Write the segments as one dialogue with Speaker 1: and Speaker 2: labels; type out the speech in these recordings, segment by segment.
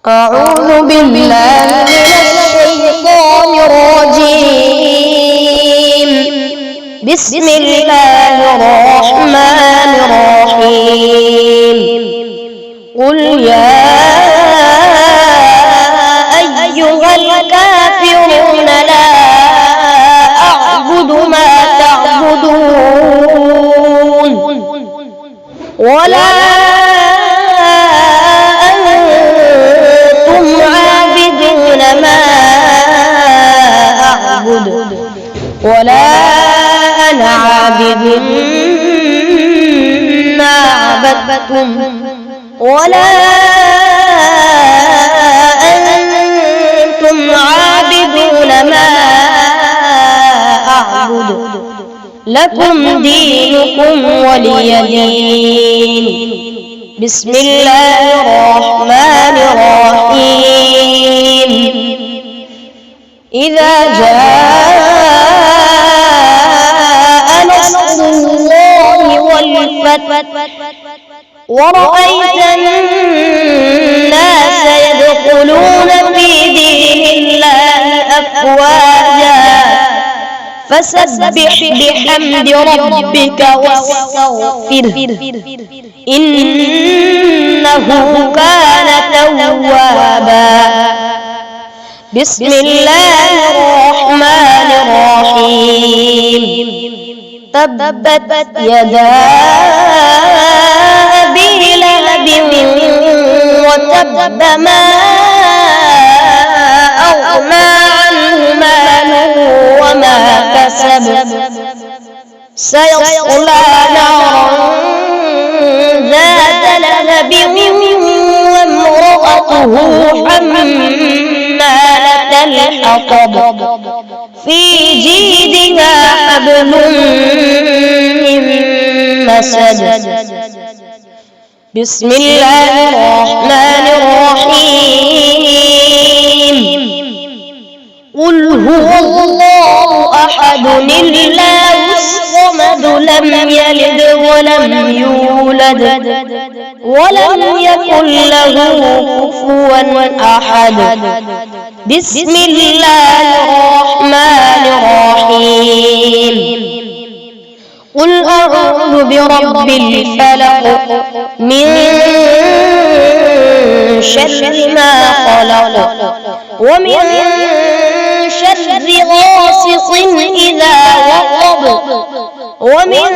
Speaker 1: أعوذ بالله من الشيطان الرجيم. بسم الله الرحمن الرحيم. قل يا أيها الكافرون لا أعبد ما تعبدون ولا أنتم عابدون ما أعبد ولا أنا عابد ما عبدتم ولا أنتم عابدون ما أعبد لكم دينكم ولي دين. بسم الله الرحمن الرحيم. إذا جاء نصر الله والفتح ورأيت الناس يدخلون في دين الله أفواجا فسبح بحمد ربك واستغفره إنه كان توابا. بسم الله الرحمن الرحيم. تبت يدا أبي لهب وتب ما أغنى عنه ماله وما كسب سيصلى نارا ذات لهب وامرأته حمالة الحطب في جيدها حبل من مسد. بسم الله الرحمن الرحيم. قل هو الله أحد الله الصمد لم يلد ولم يولد ولم يكن له كفوا أحد. بسم الله الرحمن الرحيم. قل أعوذ برب الفلق من شر ما خلق ومن شر غاسق إذا وقب ومن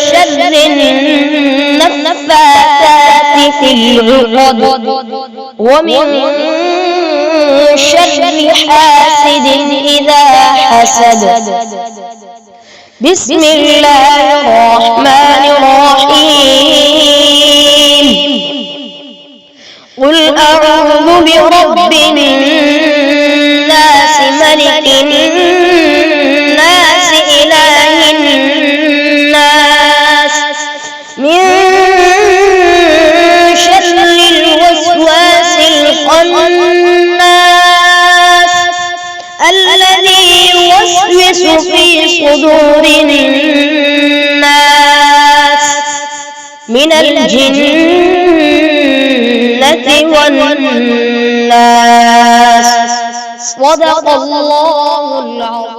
Speaker 1: شر النفاثات في العقد ومن شر حاسد إذا حسد. بسم الله الرحمن الرحيم. قل أعوذ برب الناس ملك الناس إله الناس من شر الوسواس الخناس الذي يوسوس في صدور الناس من الجنة والناس. صدق الله العظيم.